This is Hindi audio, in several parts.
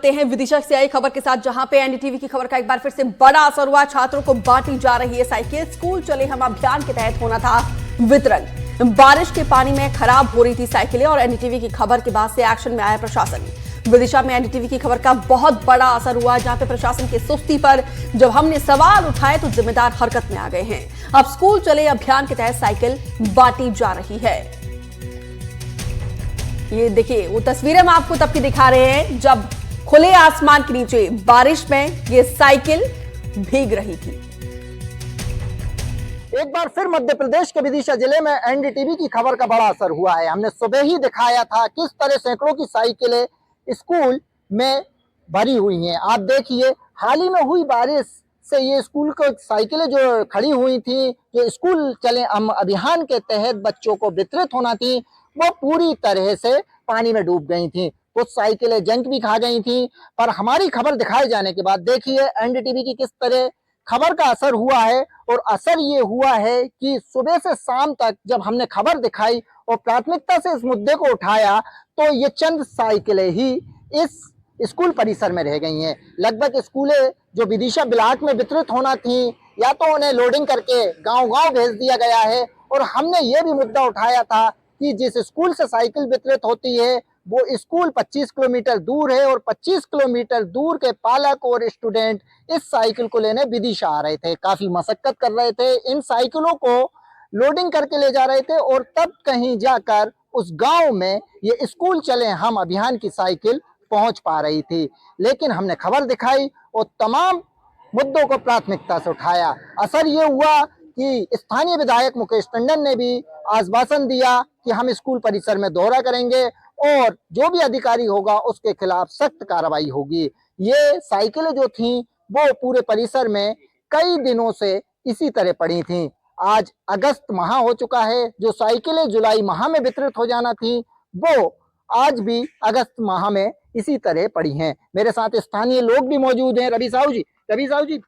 बढ़ते हैं विदिशा से आई खबर के साथ, जहां पे एनडीटीवी की खबर का एक बार फिर से बड़ा असर हुआ। छात्रों को बांटी जा रही है साइकिल। स्कूल चले हम अभियान के तहत होना था वितरण। बारिश के पानी में खराब हो रही थी साइकिलें और एनडीटीवी की खबर के बाद से एक्शन में आया प्रशासन। विदिशा में एनडीटीवी की खबर का बहुत बड़ा असर हुआ, जहां पे प्रशासन की सुस्ती पर जब हमने सवाल उठाए तो जिम्मेदार हरकत में आ गए हैं। अब स्कूल चले अभियान के तहत साइकिल बांटी जा रही है। ये देखिए, वो तस्वीरें हम आपको तब की दिखा रहे हैं जब खुले आसमान के नीचे बारिश में ये साइकिल भीग रही थी। एक बार फिर मध्य प्रदेश के विदिशा जिले में एनडीटीवी की खबर का बड़ा असर हुआ है। हमने सुबह ही दिखाया था किस तरह सैकड़ों की साइकिलें स्कूल में भरी हुई हैं। आप देखिए, हाल ही में हुई बारिश से ये स्कूल को साइकिलें जो खड़ी हुई थी, जो स्कूल चले हम अभियान के तहत बच्चों को वितरित होना थी, वो पूरी तरह से पानी में डूब गई थी। कुछ साइकिलें जंग भी खा गई थी। पर हमारी खबर दिखाए जाने के बाद देखिए एनडीटीवी की किस तरह खबर का असर हुआ है। और असर ये हुआ है कि सुबह से शाम तक जब हमने खबर दिखाई और प्राथमिकता से इस मुद्दे को उठाया तो ये चंद साइकिलें ही इस स्कूल परिसर में रह गई हैं। लगभग स्कूलें जो विदिशा ब्लॉक में वितरित होना थी, या तो उन्हें लोडिंग करके गांव-गांव भेज दिया गया है। और हमने ये भी मुद्दा उठाया था कि जिस स्कूल से साइकिल वितरित होती है वो स्कूल 25 किलोमीटर दूर है और 25 किलोमीटर दूर के पालक और स्टूडेंट इस साइकिल को लेने विदिशा आ रहे थे। काफी मशक्कत कर रहे थे, इन साइकिलों को लोडिंग करके ले जा रहे थे और तब कहीं जाकर उस गांव में ये स्कूल चले हम अभियान की साइकिल पहुंच पा रही थी। लेकिन हमने खबर दिखाई और तमाम मुद्दों को प्राथमिकता से उठाया। असर ये हुआ कि स्थानीय विधायक मुकेश टंडन ने भी आश्वासन दिया कि हम स्कूल परिसर में दौरा करेंगे और जो भी अधिकारी होगा उसके खिलाफ सख्त कार्रवाई होगी। ये साइकिलें जो थीं वो पूरे परिसर में कई दिनों से इसी तरह पड़ी थीं। आज अगस्त माह हो चुका है। जो साइकिलें जुलाई माह में वितरित हो जाना थी वो आज भी अगस्त माह में इसी तरह पड़ी हैं। मेरे साथ स्थानीय लोग भी मौजूद हैं। रवि साहू जी,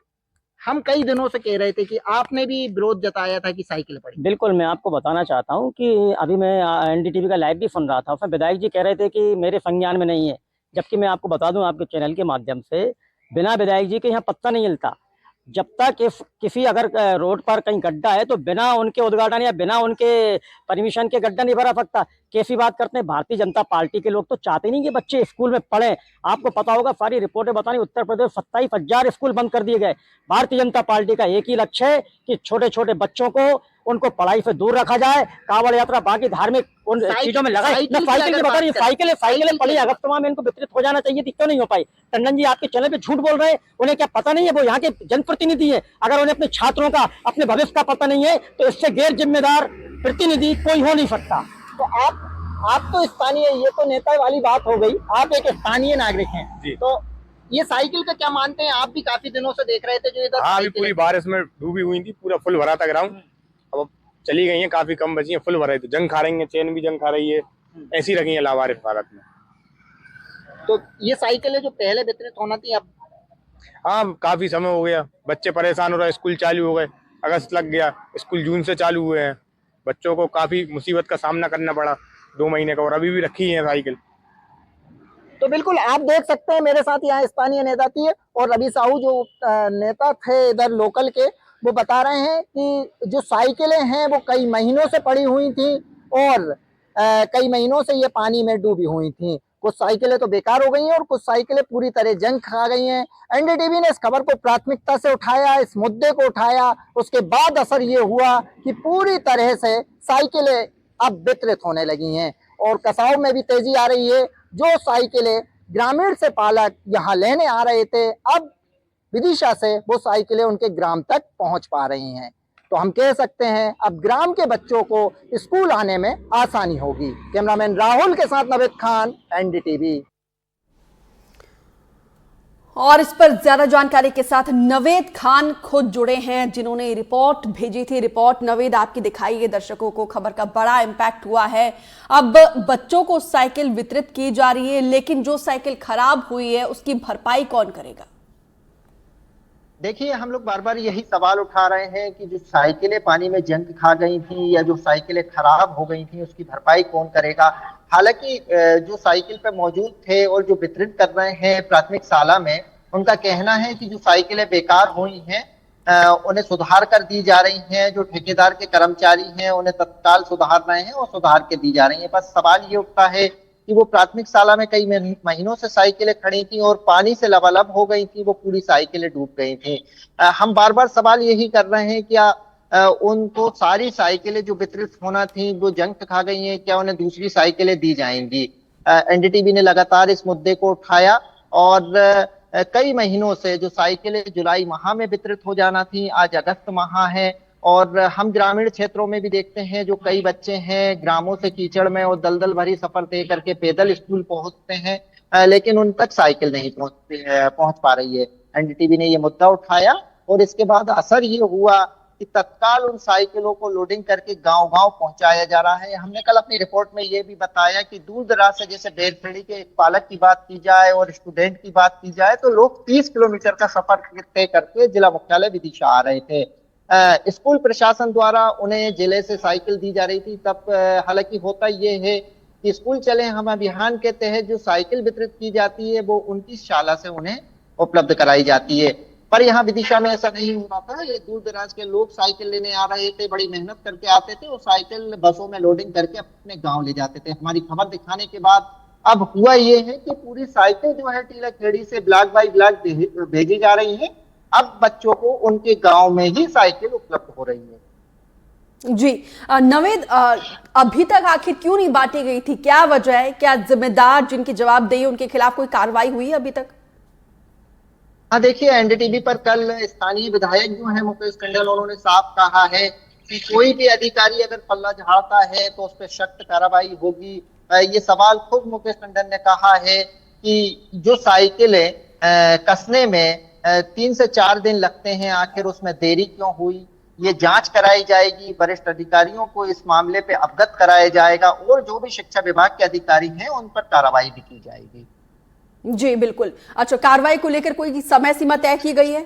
हम कई दिनों से कह रहे थे कि आपने भी विरोध जताया था कि साइकिल पड़ी। बिल्कुल, मैं आपको बताना चाहता हूँ कि अभी मैं एनडीटीवी का लाइव भी सुन रहा था। उसमें विधायक जी कह रहे थे कि मेरे संज्ञान में नहीं है, जबकि मैं आपको बता दूं आपके चैनल के माध्यम से, बिना विधायक जी के यहाँ पत्ता नहीं हिलता। जब तक किसी अगर रोड पर कहीं गड्ढा है तो बिना उनके उद्घाटन या बिना उनके परमिशन के गड्ढा नहीं भरा सकता। कैसी बात करते हैं, भारतीय जनता पार्टी के लोग तो चाहते नहीं कि बच्चे स्कूल में पढ़ें। आपको पता होगा, सारी रिपोर्टें बतानी, उत्तर प्रदेश 27,000 स्कूल बंद कर दिए गए। भारतीय जनता पार्टी का एक ही लक्ष्य है कि छोटे छोटे बच्चों को उनको पढ़ाई से दूर रखा जाए। कांवड़ यात्रा बाकी धार्मिक उन चीजों में लगाए। साइकिल की बता रही, साइकिलें पड़ी अगस्त माह में, इनको वितरित हो जाना चाहिए थी, क्यों नहीं हो पाई? टंडन जी आपके चैनल पे झूठ बोल रहे हैं। उन्हें क्या पता नहीं है? वो यहाँ के जनप्रतिनिधि है। अगर उन्हें अपने छात्रों का, अपने भविष्य का पता नहीं है तो इससे गैर जिम्मेदार प्रतिनिधि कोई हो नहीं सकता। तो आप तो स्थानीय, ये तो नेता वाली बात हो गई, आप एक स्थानीय नागरिक हैं जी। तो ये साइकिल का क्या मानते हैं? आप भी काफी दिनों से देख रहे थे जो इधर। हाँ, अभी पूरी बारिश में डूबी हुई थी, पूरा फुल भरा था ग्राउंड। अब चली गई हैं, काफी कम बची हैं, फुल भरा है। तो जंग खा रही है, चैन भी जंग खा रही है, ऐसी रखी है लावारिस भारत में। तो ये साइकिलें जो पहले वितरित होना थी अब, हाँ काफी समय हो गया, बच्चे परेशान हो रहे हैं। स्कूल चालू हो गए, अगस्त लग गया, स्कूल जून से चालू हुए हैं। बच्चों को काफी मुसीबत का सामना करना पड़ा 2 महीने का, और अभी भी रखी है साइकिल। तो बिल्कुल आप देख सकते हैं मेरे साथ यहाँ स्थानीय नेता थी और रवि साहू जो नेता थे इधर लोकल के, वो बता रहे हैं कि जो साइकिलें हैं वो कई महीनों से पड़ी हुई थी और कई महीनों से ये पानी में डूबी हुई थी। कुछ साइकिलें तो बेकार हो गई हैं और कुछ साइकिलें पूरी तरह जंग खा गई हैं। एनडीटीवी ने इस खबर को प्राथमिकता से उठाया, इस मुद्दे को उठाया। उसके बाद असर ये हुआ कि पूरी तरह से साइकिलें अब वितरित होने लगी हैं और कसाव में भी तेजी आ रही है। जो साइकिलें ग्रामीण से पालक यहाँ लेने आ रहे थे, अब विदिशा से वो साइकिलें उनके ग्राम तक पहुंच पा रही हैं। तो हम कह सकते हैं अब ग्राम के बच्चों को स्कूल आने में आसानी होगी। कैमरामैन राहुल के साथ नवेद खान, एनडीटीवी। और इस पर ज्यादा जानकारी के साथ नवेद खान खुद जुड़े हैं, जिन्होंने रिपोर्ट भेजी थी। रिपोर्ट नवेद आपकी दिखाइए दर्शकों को। खबर का बड़ा इम्पैक्ट हुआ है। अब बच्चों को साइकिल वितरित की जा रही है, लेकिन जो साइकिल खराब हुई है उसकी भरपाई कौन करेगा? देखिए, हम लोग बार बार यही सवाल उठा रहे हैं कि जो साइकिलें पानी में जंग खा गई थी या जो साइकिलें खराब हो गई थी उसकी भरपाई कौन करेगा। हालांकि जो साइकिल पे मौजूद थे और जो वितरित कर रहे हैं प्राथमिक शाला में, उनका कहना है कि जो साइकिलें बेकार हुई हैं उन्हें सुधार कर दी जा रही हैं। जो ठेकेदार के कर्मचारी हैं उन्हें तत्काल सुधार रहे हैं और सुधार के दी जा रही हैं। बस सवाल ये उठता है कि वो प्राथमिक शाला में कई महीनों से साइकिलें खड़ी थी और पानी से लबालब हो गई थी, वो पूरी साइकिलें डूब गई थी। हम बार बार सवाल यही कर रहे हैं, क्या उनको सारी साइकिलें जो वितरित होना थी वो जंग खा गई हैं, क्या उन्हें दूसरी साइकिलें दी जाएंगी। एनडीटीवी ने लगातार इस मुद्दे को उठाया और कई महीनों से जो साइकिलें जुलाई माह में वितरित हो जाना थी, आज अगस्त माह है। और हम ग्रामीण क्षेत्रों में भी देखते हैं जो कई बच्चे हैं ग्रामों से कीचड़ में और दलदल भरी सफर तय करके पैदल स्कूल पहुंचते हैं, लेकिन उन तक साइकिल नहीं पहुंच पा रही है। एनडीटीवी ने ये मुद्दा उठाया और इसके बाद असर ये हुआ कि तत्काल उन साइकिलों को लोडिंग करके गांव-गांव पहुंचाया जा रहा है। हमने कल अपनी रिपोर्ट में ये भी बताया कि दूर दराज से, जैसे बेरखेड़ी के एक पालक की बात की जाए और स्टूडेंट की बात की जाए, तो लोग 30 किलोमीटर का सफर तय करके जिला मुख्यालय विदिशा आ रहे थे। स्कूल प्रशासन द्वारा उन्हें जिले से साइकिल दी जा रही थी। तब हालांकि होता ये है कि स्कूल चले हम अभियान के तहत जो साइकिल वितरित की जाती है वो उनकी शाला से उन्हें उपलब्ध कराई जाती है। पर यहाँ विदिशा में ऐसा नहीं हो रहा था। ये दूर दराज के लोग साइकिल लेने आ रहे थे, बड़ी मेहनत करके आते थे और साइकिल बसों में लोडिंग करके अपने गांव ले जाते थे। हमारी खबर दिखाने के बाद अब हुआ ये है कि पूरी साइकिल जो है टीलाखेड़ी से ब्लॉक बाई ब्लॉक भेजी जा रही है। अब बच्चों को उनके गांव में ही साइकिल उपलब्ध हो रही है। जी नवेद, अभी तक आखिर क्यों नहीं बांटी गई थी? क्या वजह है? क्या जिम्मेदार जिनकी जवाबदेही उनके खिलाफ कोई कार्रवाई हुई अभी तक? हाँ, देखिए, एनडीटीवी पर कल स्थानीय विधायक जो है मुकेश टंडन, उन्होंने साफ कहा है कि कोई भी अधिकारी अगर पल्ला झाड़ता है तो उस पर सख्त कार्रवाई होगी। ये सवाल खुद मुकेश टंडन ने कहा है कि जो साइकिलें कसने में 3 से 4 दिन लगते हैं, आखिर उसमें देरी क्यों हुई, ये जांच कराई जाएगी। वरिष्ठ अधिकारियों को इस मामले पे अवगत कराया जाएगा और जो भी शिक्षा विभाग के अधिकारी हैं उन पर कार्रवाई भी की जाएगी। जी बिल्कुल। अच्छा, कार्रवाई को लेकर कोई समय सीमा तय की गई है?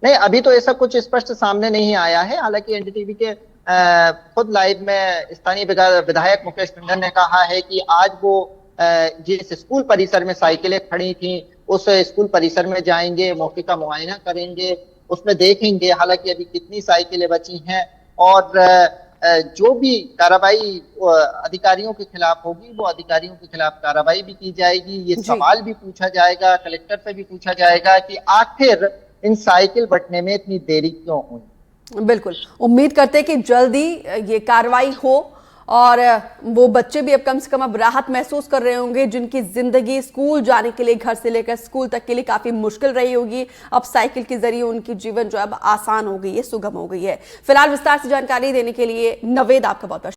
नहीं, अभी तो ऐसा कुछ स्पष्ट सामने नहीं आया है। हालांकि एनडीटीवी के खुद लाइव में स्थानीय विधायक मुकेश टंडन ने कहा है कि आज वो जिस स्कूल परिसर में साइकिलें खड़ी थी उस स्कूल परिसर में जाएंगे, मौके का मुआयना करेंगे, उसमें देखेंगे हालांकि अभी कितनी साइकिलें बची हैं और जो भी कार्रवाई अधिकारियों के खिलाफ होगी वो अधिकारियों के खिलाफ कार्रवाई भी की जाएगी। ये सवाल भी पूछा जाएगा, कलेक्टर से भी पूछा जाएगा कि आखिर इन साइकिल बंटने में इतनी देरी क्यों हुई। बिल्कुल, उम्मीद करते हैं कि जल्दी ये कार्रवाई हो और वो बच्चे भी अब कम से कम अब राहत महसूस कर रहे होंगे जिनकी जिंदगी स्कूल जाने के लिए, घर से लेकर स्कूल तक के लिए काफी मुश्किल रही होगी। अब साइकिल के जरिए उनकी जीवन जो अब आसान हो गई है, सुगम हो गई है। फिलहाल विस्तार से जानकारी देने के लिए नवेद आपका बहुत बहुत